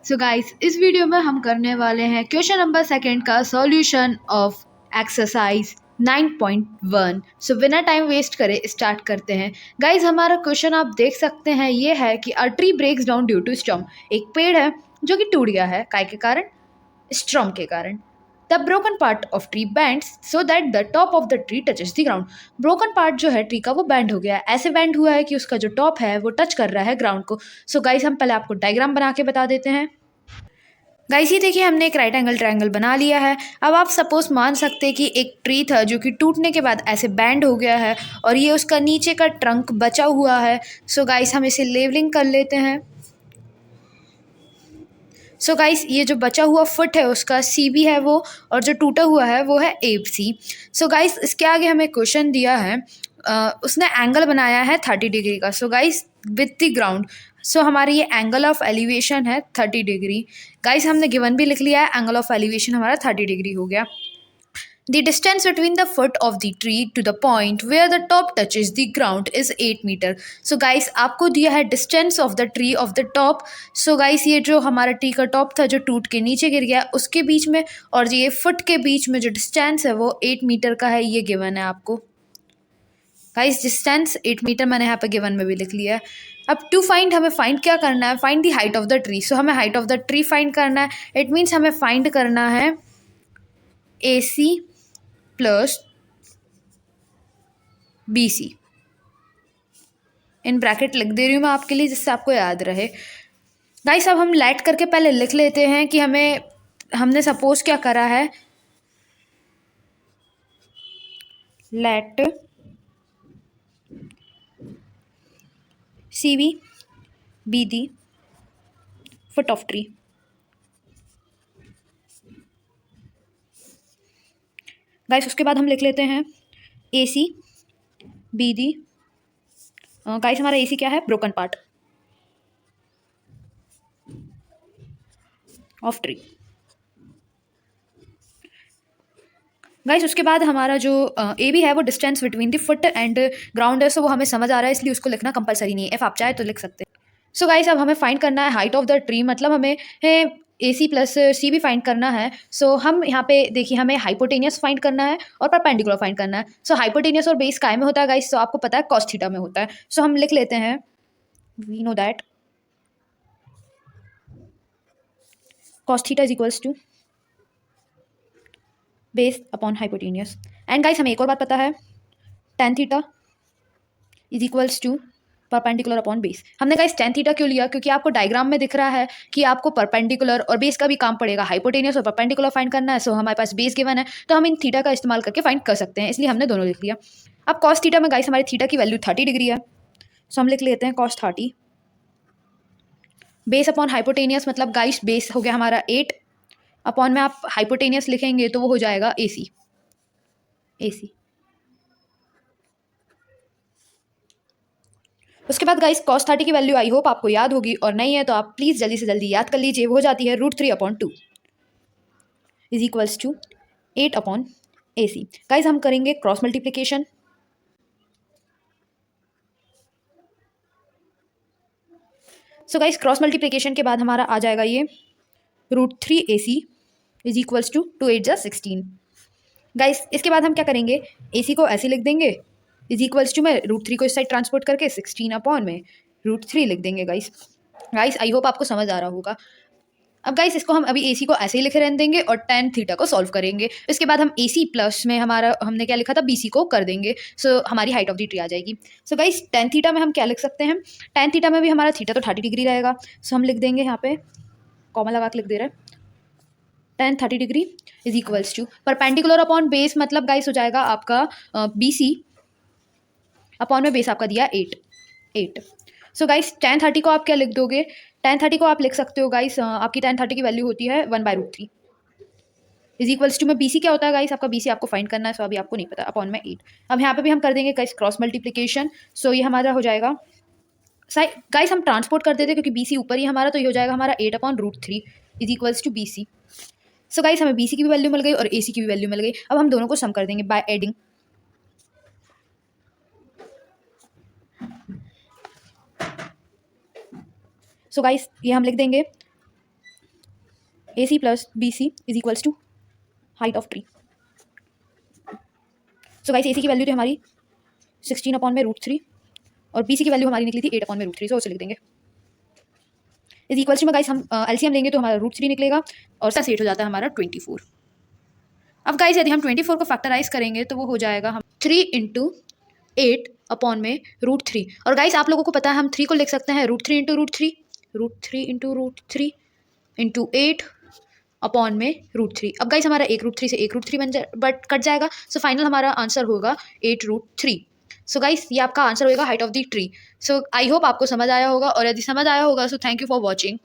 So guys, इस video में हम करने वाले हैं क्वेश्चन नंबर सेकंड का सॉल्यूशन ऑफ एक्सरसाइज 9.1। सो बिना टाइम वेस्ट करे स्टार्ट करते हैं। गाइस, हमारा क्वेश्चन आप देख सकते हैं, ये है कि a tree breaks down due to storm. एक पेड़ है जो कि टूट गया है, काय के कारण? स्टॉर्म के कारण। The broken part of tree bands so that the top of the tree touches the ground. Broken part जो है ट्री का वो बैंड हो गया है, ऐसे बैंड हुआ है कि उसका जो टॉप है वो टच कर रहा है ग्राउंड को। सो गाइस, हम पहले आपको डायग्राम बना के बता देते हैं। गाइस, ये देखिए, हमने एक राइट एंगल ट्रायंगल बना लिया है। अब आप सपोज मान सकते हैं कि एक ट्री था जो कि टूटने के बाद ऐसे बैंड हो गया है और ये उसका नीचे का ट्रंक बचा हुआ है। सो गाइस, हम इसे लेवलिंग कर लेते हैं। सो गाइस, ये जो बचा हुआ फुट है उसका सी बी है वो, और जो टूटा हुआ है वो है ए सी। सो गाइस, इसके आगे हमें क्वेश्चन दिया है, उसने एंगल बनाया है 30 डिग्री का। So guys, with the ground, so हमारी ये एंगल ऑफ एलिवेशन है 30 डिग्री। गाइस, हमने गिवन भी लिख लिया है, एंगल ऑफ एलिवेशन हमारा 30 डिग्री हो गया। The distance between the foot of the tree to the point where the top touches the ground is 8 metre. So guys, आपको दिया है distance of the tree of the top. So guys, ये जो हमारा tree का top था जो टूट के नीचे गिर गया, उसके बीच में और ये फुट के बीच में जो डिस्टेंस है वो 8 मीटर का है, ये गिवन है आपको। गाइस, डिस्टेंस 8 मीटर मैंने यहाँ पे गिवन में भी लिख लिया है। अब टू फाइंड, हमें फाइंड क्या करना है? Find the height of the tree. So हमें height of the tree find करना है। इट मीन्स हमें फाइंड करना है A C plus B C. In bracket लिख दे रही हूँ मैं आपके लिए, जिससे आपको याद रहे। गाइस, अब हम लेट करके पहले लिख लेते हैं कि हमने सपोज क्या करा है। Let C be the foot of tree. Guys, उसके बाद हम लिख लेते हैं ए सी बी दी। गाइस, हमारा ए सी क्या है? Broken part of tree. Guys, उसके बाद हमारा जो ए बी है वो distance between the foot and ground है। सो वो हमें समझ आ रहा है, इसलिए उसको लिखना कंपलसरी नहीं है। इफ आप चाहे तो लिख सकते हैं। सो गाइस, अब हमें फाइंड करना है हाइट ऑफ द ट्री, मतलब हमें ए सी प्लस सी भी फाइंड करना है। सो हम यहाँ पे देखिए, हमें हाइपोटेनियस फाइंड करना है और परपेंडिकुलर फाइंड करना है। सो हाइपोटेनियस और बेस काय में होता है गाइस? सो आपको पता है कॉस थीटा में होता है। सो हम लिख लेते हैं, we know that cos theta is equals to base upon hypotenuse. And guys, हमें एक और बात पता है, tan theta is equals to perpendicular upon base. हमने गाइस टेन थीटा क्यों लिया? क्योंकि आपको डायग्राम में दिख रहा है कि आपको परपेंडिकुलर और बेस का भी काम पड़ेगा। हाइपोटेनियस और परपेंडिकुलर फाइंड करना है। सो हमारे पास बेस गिवन है, तो हम इन थीटा का इस्तेमाल करके फाइंड कर सकते हैं, इसलिए हमने दोनों लिख लिया। अब कॉस थीटा में गाइस हमारी थीटा की वैल्यू 30 डिग्री है। सो हम लिख लेते हैं कॉस 30 बेस अपॉन हाइपोटेनियस, मतलब गाइस बेस हो गया हमारा 8 अपॉन में आप हाइपोटेनियस लिखेंगे तो वो हो जाएगा ए सी। उसके बाद गाइस कॉस 30 की वैल्यू आई होप आपको याद होगी, और नहीं है तो आप प्लीज़ जल्दी से जल्दी याद कर लीजिए। वो हो जाती है √3/2 is equals to 8 upon A C. Guys, हम करेंगे cross multiplication. So guys, cross multiplication के बाद हमारा आ जाएगा ये √3 AC इज इक्वल्स टू 2 8 जा 16। गाइस, इसके बाद हम क्या करेंगे? ए सी को ऐसे लिख देंगे, इज इक्वल्स टू में √3 को इस साइड ट्रांसपोर्ट करके 16 अपॉन में √3 लिख देंगे। गाइस गाइस आई होप आपको समझ आ रहा होगा। अब गाइस, इसको हम अभी ए सी को ऐसे ही लिखे रहने देंगे और टेन थीटा को सॉल्व करेंगे। इसके बाद हम ए सी प्लस में हमारा हमने क्या लिखा था, बी सी को कर देंगे। सो हमारी हाइट ऑफ द ट्री आ जाएगी। सो गाइस, टेन थीटा में हम क्या लिख सकते हैं? टेन थीटा में भी हमारा थीटा तो 30 डिग्री रहेगा। सो हम लिख देंगे, यहाँ पे कॉमा लगा के लिख दे रहे हैं, tan 30 degree is equals to perpendicular upon base, मतलब गाइस हो जाएगा आपका बी सी अपॉन में बेस आपका दिया 8। सो गाइस, टेन 30 को आप क्या लिख दोगे? टेन 30 को आप लिख सकते हो गाइस, आपकी टेन 30 की वैल्यू होती है 1/√3 इज इक्वल्स टू में बी सी क्या होता है गाइस? आपका बी सी आपको फाइंड करना है, सो अभी आपको नहीं पता, अपॉन में 8। अब यहाँ पे भी हम कर देंगे गाइस क्रॉस मल्टीप्लीकेशन। सो ये हमारा हो जाएगा, गाइस हम ट्रांसपोर्ट कर देते हैं क्योंकि बी सी ऊपर ही हमारा, तो ये हो जाएगा हमारा 8/√3 is equals to B C. So guys, हमें बी सी की भी वैल्यू मिल गई और ए सी की भी वैल्यू मिल गई। अब हम दोनों को सम कर देंगे बाय एडिंग। सो गाइस, ये हम लिख देंगे AC plus BC is equals to height of tree. So guys AC की वैल्यू थी हमारी 16/√3 और BC की वैल्यू हमारी निकली थी 8/√3, सो उसे लिख देंगे। इज इक्वल्स टू में गाइस हम LCM लेंगे तो हमारा √3 निकलेगा और साथ सेट हो जाता है हमारा 24। अब गाइस यदि हम 24 को फैक्टराइज करेंगे तो वो हो जाएगा हम 3 × 8/√3। और गाइस आप लोगों को पता है हम 3 को लिख सकते हैं √3 × √3, √3 × √3 × 8/√3। अब गाइस हमारा एक √3 से एक √3 बट कट जाएगा, सो फाइनल हमारा आंसर होगा 8√3। सो गाइस ये आपका आंसर होगा height of the tree. So I hope आपको समझ आया होगा, और यदि समझ आया होगा so thank you for watching.